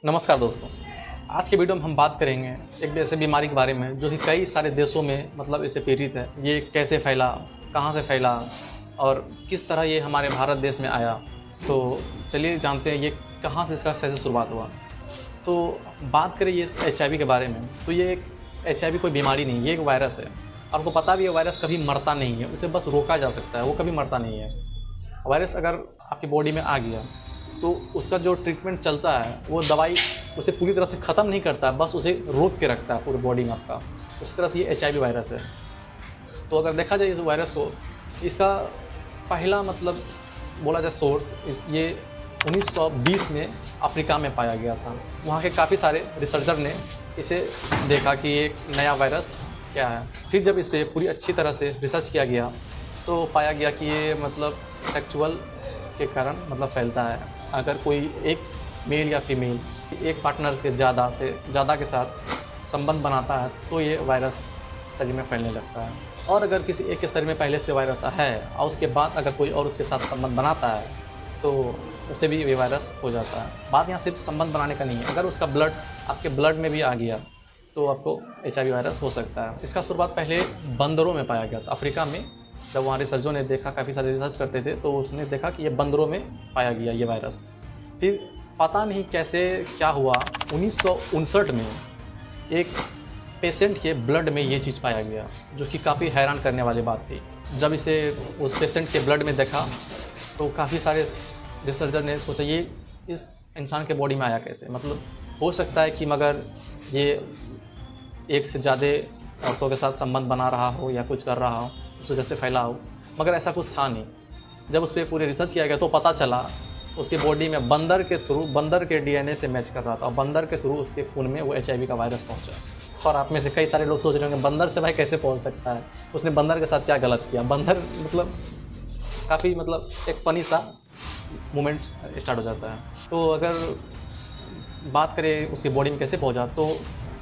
नमस्कार दोस्तों। आज के वीडियो में हम बात करेंगे एक ऐसे बीमारी के बारे में जो कि कई सारे देशों में इससे पीड़ित है। ये कैसे फैला, कहाँ से फैला और किस तरह ये हमारे भारत देश में आया। तो चलिए जानते हैं ये कहाँ से, इसका कैसे शुरुआत हुआ। तो बात करें ये HIV के बारे में, तो ये एक HIV कोई बीमारी नहीं, ये एक वायरस है। आपको पता भी है वायरस कभी मरता नहीं है, उसे बस रोका जा सकता है, वो कभी मरता नहीं है। वायरस अगर आपकी बॉडी में आ गया तो उसका जो ट्रीटमेंट चलता है वो दवाई उसे पूरी तरह से ख़त्म नहीं करता है, बस उसे रोक के रखता है पूरी बॉडी में आपका। उस तरह से ये HIV वायरस है। तो अगर देखा जाए इस वायरस को, इसका पहला बोला जाए सोर्स ये 1920 में अफ्रीका में पाया गया था। वहाँ के काफ़ी सारे रिसर्चर ने इसे देखा कि ये नया वायरस क्या है। फिर जब इस पर पूरी अच्छी तरह से रिसर्च किया गया तो पाया गया कि ये सेक्सुअल के कारण फैलता है। अगर कोई एक मेल या फीमेल एक पार्टनर के ज़्यादा के साथ संबंध बनाता है तो ये वायरस शरीर में फैलने लगता है। और अगर किसी एक के शरीर में पहले से वायरस है और उसके बाद अगर कोई और उसके साथ संबंध बनाता है तो उसे भी ये वायरस हो जाता है। बात यहाँ सिर्फ संबंध बनाने का नहीं है, अगर उसका ब्लड आपके ब्लड में भी आ गया तो आपको HIV वायरस हो सकता है। इसका शुरुआत पहले बंदरों में पाया गया था अफ्रीका में। जब वहाँ रिसर्चरों ने देखा, काफ़ी सारे रिसर्च करते थे, तो उसने देखा कि ये बंदरों में पाया गया ये वायरस। फिर पता नहीं कैसे क्या हुआ, 1959 में एक पेशेंट के ब्लड में ये चीज़ पाया गया, जो कि काफ़ी हैरान करने वाली बात थी। जब इसे उस पेशेंट के ब्लड में देखा तो काफ़ी सारे रिसर्चर ने सोचा ये इस इंसान के बॉडी में आया कैसे। हो सकता है कि मगर ये एक से ज़्यादा औरतों के साथ संबंध बना रहा हो या कुछ कर रहा हो, उस वजह से फैला हो, मगर ऐसा कुछ था नहीं। जब उस पर पूरे रिसर्च किया गया तो पता चला उसके बॉडी में बंदर के DNA से मैच कर रहा था और बंदर के थ्रू उसके खून में वो HIV का वायरस पहुंचा। और आप में से कई सारे लोग सोच रहे होंगे बंदर से भाई कैसे पहुंच सकता है, उसने बंदर के साथ क्या गलत किया। बंदर काफ़ी एक फ़नी सा मोमेंट स्टार्ट हो जाता है। तो अगर बात करें उसकी बॉडी में कैसे पहुँचा, तो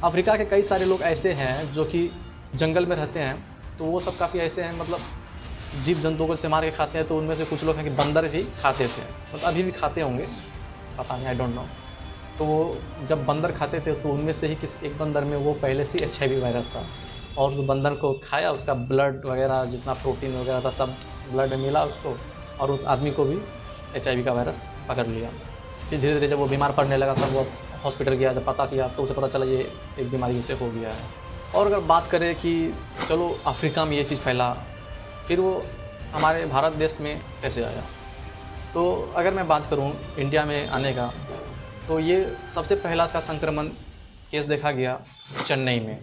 अफ्रीका के कई सारे लोग ऐसे हैं जो कि जंगल में रहते हैं, तो वो सब काफ़ी ऐसे हैं जीव जंतुओं को से मार के खाते हैं। तो उनमें से कुछ लोग हैं कि बंदर भी खाते थे, अभी भी खाते होंगे, पता नहीं, आई डोंट नो। तो वो जब बंदर खाते थे तो उनमें से ही किसी एक बंदर में वो पहले से HIV वायरस था और उस बंदर को खाया, उसका ब्लड वगैरह जितना प्रोटीन वगैरह था सब ब्लड में मिला उसको, और उस आदमी को भी HIV का वायरस पकड़ लिया। फिर धीरे धीरे जब वो बीमार पड़ने लगा तब वो हॉस्पिटल गया, जब पता किया तो उसे पता चला ये एक बीमारी उसे हो गया है। और अगर बात करें कि चलो अफ्रीका में ये चीज़ फैला, फिर वो हमारे भारत देश में कैसे आया, तो अगर मैं बात करूं इंडिया में आने का, तो ये सबसे पहला इसका संक्रमण केस देखा गया चेन्नई में,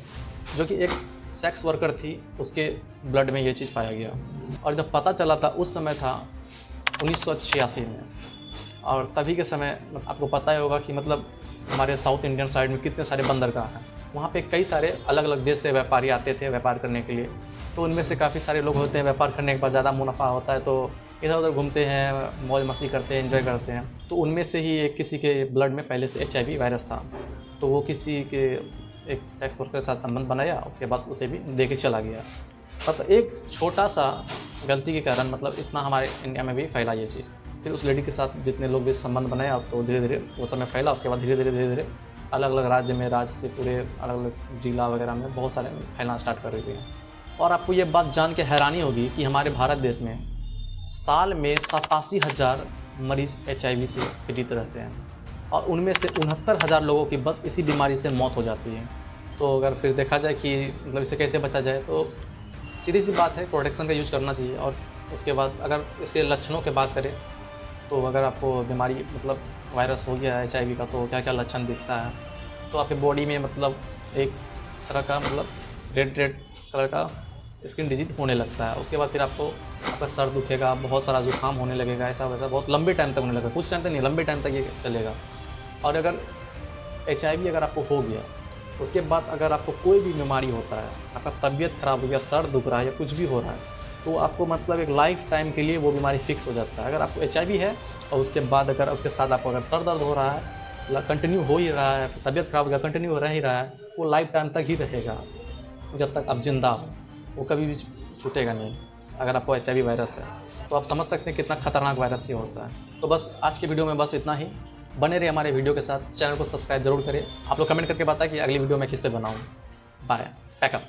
जो कि एक सेक्स वर्कर थी, उसके ब्लड में ये चीज़ पाया गया। और जब पता चला था उस समय था 1986 में, और तभी के समय आपको पता ही होगा कि हमारे साउथ इंडियन साइड में कितने सारे बंदरगाह हैं। वहाँ पे कई सारे अलग अलग देश से व्यापारी आते थे व्यापार करने के लिए। तो उनमें से काफ़ी सारे लोग होते हैं, व्यापार करने के बाद ज़्यादा मुनाफा होता है तो इधर उधर घूमते हैं, मौज मस्ती करते हैं, एंजॉय करते हैं। तो उनमें से ही एक किसी के ब्लड में पहले से HIV वायरस था, तो वो किसी के एक सेक्स वर्कर के साथ संबंध बनाया, उसके बाद उसे भी दे के चला गया। एक छोटा सा गलती के कारण इतना हमारे इंडिया में भी फैला ये चीज़। फिर उस लेडी के साथ जितने लोग भी संबंध बनाया तो धीरे धीरे वो समय फैला। उसके बाद धीरे धीरे अलग अलग राज्य से पूरे अलग अलग जिला वगैरह में बहुत सारे फैलना स्टार्ट कर रही है। और आपको ये बात जान के हैरानी होगी कि हमारे भारत देश में साल में 87,000 मरीज़ HIV से पीड़ित रहते हैं और उनमें से 69,000 लोगों की बस इसी बीमारी से मौत हो जाती है। तो अगर फिर देखा जाए कि इसे कैसे बचा जाए, तो सीधी सी बात है, प्रोटेक्शन का यूज़ करना चाहिए। और उसके बाद अगर इसके लक्षणों की बात करें तो अगर आपको बीमारी वायरस हो गया है HIV का, तो क्या क्या लक्षण दिखता है, तो आपके बॉडी में एक तरह का रेड कलर का स्किन डिजीज होने लगता है। उसके बाद फिर आपका सर दुखेगा, बहुत सारा जुकाम होने लगेगा, ऐसा वैसा बहुत लंबे टाइम तक होने लगेगा। कुछ टाइम तक नहीं, लंबे टाइम तक ये चलेगा। और अगर HIV अगर आपको हो गया, उसके बाद अगर आपको कोई भी बीमारी होता है, आपका तबीयत ख़राब हो गया, सर दुख रहा है या कुछ भी हो रहा है, तो आपको एक लाइफ टाइम के लिए वो बीमारी फिक्स हो जाता है। अगर आपको HIV है और उसके बाद अगर उसके साथ आपको अगर सर दर्द हो रहा है, कंटिन्यू हो ही रहा है, तबीयत ख़राब हो गया, कंटिन्यू हो रह ही रहा है, वो लाइफ टाइम तक ही रहेगा। जब तक आप जिंदा हो वो कभी भी छूटेगा नहीं। अगर आपको HIV वायरस है तो आप समझ सकते हैं कितना खतरनाक वायरस ये होता है। तो बस आज के वीडियो में बस इतना ही। बने रहे हमारे वीडियो के साथ, चैनल को सब्सक्राइब जरूर करें। आप लोग कमेंट करके बताएं कि अगली वीडियो मैं किस पे बनाऊँ। Bye, pack up.